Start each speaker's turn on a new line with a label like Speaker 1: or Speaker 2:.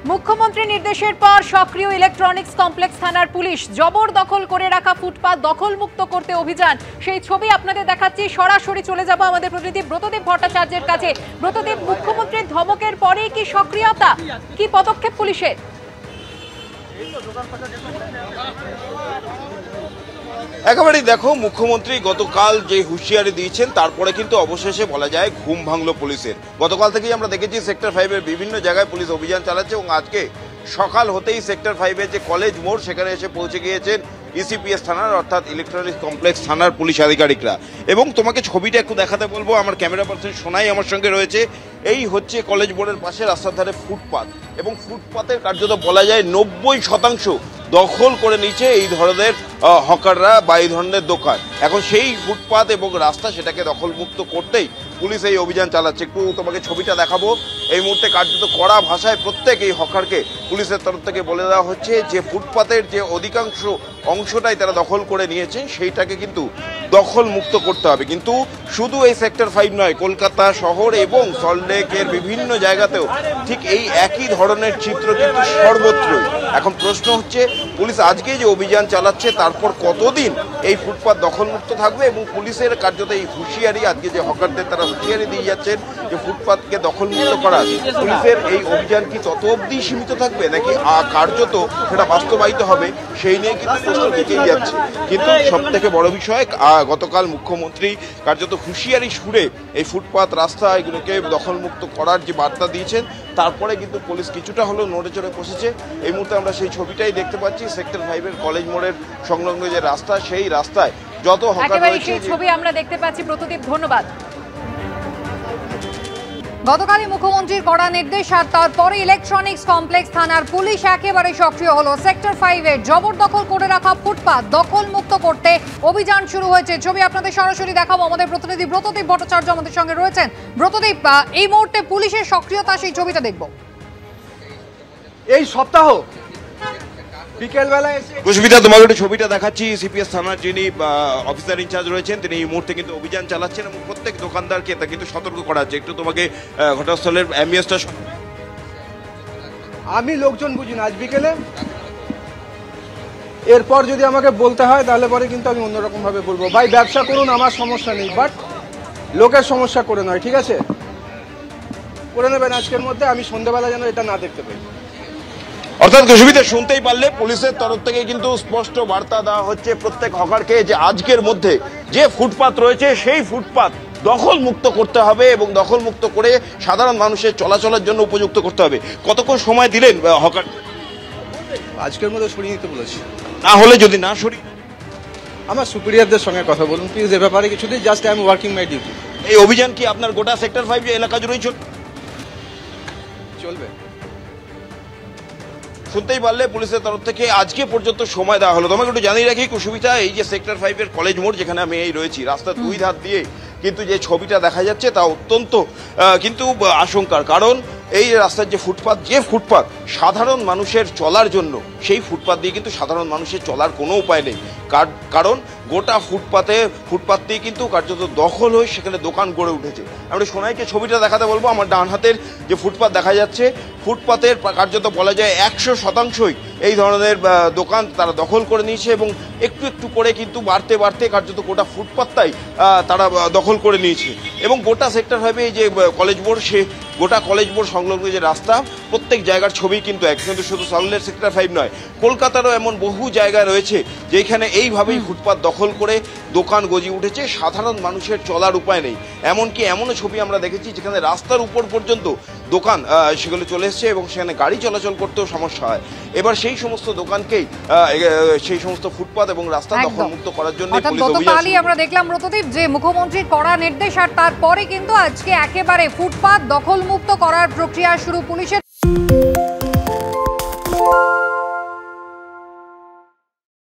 Speaker 1: মুখ্যমন্ত্রীর নির্দেশের পর সক্রিয় ইলেকট্রনিক্স কমপ্লেক্স থানার পুলিশ জবরদখল করে রাখা ফুটপাত দখলমুক্ত করতে অভিযান। সেই ছবি আপনাদের দেখাচ্ছি। সরাসরি চলে যাব আমাদের প্রতিনিধি ব্রতদীপ ভট্টাচার্যের কাছে। ব্রতদীপ, মুখ্যমন্ত্রীর ধমকের পরে কি সক্রিয়তা, কি পদক্ষেপ পুলিশের?
Speaker 2: একেবারেই দেখো, মুখ্যমন্ত্রী গতকাল যে হুঁশিয়ারি দিয়েছেন তারপরে কিন্তু অবশেষে বলা যায় ঘুম ভাঙলো পুলিশের। গতকাল থেকেই আমরা দেখেছি সেক্টর 5-এর বিভিন্ন জায়গায় পুলিশ অভিযান চালাচ্ছে এবং আজকে সকাল হতেই সেক্টর 5-এর যে কলেজ মোড় সেখানে এসে পৌঁছে গিয়েছেন ইসিপিএস থানার অর্থাৎ ইলেকট্রনিক্স কমপ্লেক্স থানার পুলিশ আধিকারিকরা। এবং তোমাকে ছবিটা একটু দেখাতে বলবো, আমার ক্যামেরা পার্সন সোনাই আমার সঙ্গে রয়েছে। এই হচ্ছে কলেজ মোড়ের পাশে রাস্তার ধারে ফুটপাত, এবং ফুটপাতের কার্যত বলা যায় 90% দখল করে নিচ্ছে এই ধরনের হকাররা বা এই ধরনের দোকান। এখন সেই ফুটপাত এবং রাস্তা সেটাকে দখলমুক্ত করতেই পুলিশ এই অভিযান চালাচ্ছে। একটু তোমাকে ছবিটা দেখাবো। এই মুহূর্তে কার্যত কড়া ভাষায় প্রত্যেক এই হকারকে পুলিশের তরফ থেকে বলে দেওয়া হচ্ছে যে ফুটপাতের যে অধিকাংশ অংশটাই তারা দখল করে নিয়েছেন সেইটাকে কিন্তু দখল মুক্ত করতে হবে। কিন্তু শুধু এই সেক্টর 5 নয়, কলকাতা শহর এবং সল্টলেকের বিভিন্ন জায়গাতেও ঠিক এই একই ধরনের চিত্র কিন্তু সর্বত্রই। এখন প্রশ্ন হচ্ছে পুলিশ আজকে যে অভিযান চালাচ্ছে তারপর কতদিন এই ফুটপাত দখলমুক্ত থাকবে, এবং পুলিশের কার্যত এই হুঁশিয়ারি আজকে যে হকারদের তারা হুঁশিয়ারি দিয়ে যাচ্ছেন যে ফুটপাতকে দখলমুক্ত করা, পুলিশের এই অভিযান কি তত অবধি সীমিত থাকবে নাকি কার্যত সেটা বাস্তবায়িত হবে, সেই নিয়ে কিন্তু প্রশ্ন থেকেই যাচ্ছে। কিন্তু সব থেকে বড় বিষয়, গতকাল মুখ্যমন্ত্রী কার্যত হুঁশিয়ারি সুরে এই ফুটপাত রাস্তা এগুলোকে দখলমুক্ত করার যে বার্তা দিয়েছেন, তারপরে কিন্তু পুলিশ কিছুটা হলেও নড়ে চড়ে বসেছে। এই মুহূর্তে আমরা সেই ছবিটাই দেখতে পাচ্ছি। সেক্টর 5-এর কলেজ মোড়ের সংলগ্ন যে রাস্তা, সেই রাস্তায় যত হকার রয়েছে
Speaker 1: সেই ছবি আমরা দেখতে পাচ্ছি। প্রতিদীপ, ধন্যবাদ। গতকালই মুখ্যমন্ত্রীর কড়া নির্দেশ আর তারপরে ইলেকট্রনিক্স কমপ্লেক্স থানার পুলিশ একেবারে সক্রিয় হলো। সেক্টর 5-এর জবরদখল করে রাখা ফুটপাত দখলমুক্ত করতে অভিযান শুরু হয়েছে। ছবি আপনাদের সরাসরি দেখাবো। আমাদের প্রতিনিধি ব্রতদীপ ভট্টাচার্য আমাদের সঙ্গে রয়েছেন। ব্রতদীপ, এই মুহূর্তে পুলিশের সক্রিয়তা, সেই ছবিটা দেখবো।
Speaker 3: এই সপ্তাহ বিকেলবেলা এসে
Speaker 2: সুবিধা তোমাকে একটু ছবিটা দেখাচ্ছি। সিপিএস থানার যিনি অফিসার ইনচার্জ রয়েছেন তিনি এই মুহূর্তে কিন্তু অভিযান চালাচ্ছেন এবং প্রত্যেক দোকানদারকে তা কিন্তু সতর্ক করা হচ্ছে। একটু তোমাকে ঘটনাস্থলের অ্যাম্বিয়েন্সটা।
Speaker 3: আমি লোকজন বুঝি না, আজ বিকেলে এরপর যদি আমাকে বলতে হয় তাহলে পরে কিন্তু আমি অন্যরকম ভাবে বলবো। ভাই ব্যবসা করুন, আমার সমস্যা নেই, বাট লোকের সমস্যা করে নয়, ঠিক আছে? করে নেবেন আজকের মধ্যে, আমি সন্ধ্যাবেলা যেন এটা না দেখতে পাই।
Speaker 2: অর্থাৎ সুবিধা শুনতেই পারলে পুলিশের তরফ থেকে কিন্তু স্পষ্ট বার্তা দেওয়া হচ্ছে প্রত্যেক হকারকে যে আজকের মধ্যে যে ফুটপাত রয়েছে সেই ফুটপাত দখল মুক্ত করতে হবে এবং দখল মুক্ত করে সাধারণ মানুষের চলাচলের জন্য উপযুক্ত করতে হবে। কতক্ষণ সময় দিলেন হকার?
Speaker 3: আজকের মধ্যে সরিয়ে নিতে বলেছি।
Speaker 2: না হলে যদি না সরিয়ে,
Speaker 3: আমার সুপিরিয়রদের সঙ্গে কথা বলুন প্লিজ, এ ব্যাপারে কিছুদিন। Just I am working my duty.
Speaker 2: এই অভিযান কি আপনার গোটা সেক্টর 5 যে এলাকা জুড়েই
Speaker 3: চলবে?
Speaker 2: শুনতেই পারলে পুলিশের তরফ থেকে আজকে পর্যন্ত সময় দেওয়া হলো। তোমাকে একটু জানিয়ে রাখি কুসুমিতা, এই যে সেক্টর 5-এর কলেজ মোড় যেখানে আমি এই রয়েছি, রাস্তার দুই ধার দিয়ে কিন্তু যে ছবিটা দেখা যাচ্ছে তা অত্যন্ত কিন্তু আশঙ্কার। কারণ এই রাস্তার যে ফুটপাত সাধারণ মানুষের চলার জন্য, সেই ফুটপাত দিয়ে কিন্তু সাধারণ মানুষের চলার কোনো উপায় নেই। কারণ গোটা ফুটপাতটি কিন্তু কার্যত দখল হয়ে সেখানে দোকান গড়ে উঠেছে। আমরা সোনাইকে ছবিটা দেখাতে বলবো। আমার ডান হাতের যে ফুটপাত দেখা যাচ্ছে, ফুটপাতের কার্যত বলা যায় 100%ই এই ধরনের দোকান তারা দখল করে নিয়েছে এবং একটু একটু করে কিন্তু বাড়তে কার্যত গোটা ফুটপাতটাই তারা দখল করে নিয়েছে। এবং গোটা সেক্টর 5-এ এই যে কলেজ মোড়, সে গোটা কলেজ মোড় সংলগ্ন যে রাস্তা, প্রত্যেক জায়গার ছবি কিন্তু এক। কিন্তু শুধু সল্টলেক সেক্টর 5 নয়, কলকাতারও এমন বহু জায়গা রয়েছে যেখানে এইভাবেই ফুটপাত দখল করে দোকান গজিয়ে উঠেছে, সাধারণ মানুষের চলার উপায় নেই। এমনকি এমনও ছবি আমরা দেখেছি যেখানে রাস্তার উপর পর্যন্ত দোকান সেগুলো চলে এসছে এবং সেখানে গাড়ি চলাচল করতেও সমস্যা হয়। এবার সেই সমস্ত দোকানকেই সেই সমস্ত ফুটপাত এবং রাস্তা দখলমুক্ত করার জন্য
Speaker 1: গতকালই আমরা দেখলাম ব্রতদীপ যে মুখ্যমন্ত্রীর কড়া নির্দেশ আর তারপরে কিন্তু আজকে একেবারে ফুটপাত দখলমুক্ত করার প্রক্রিয়া শুরু পুলিশের।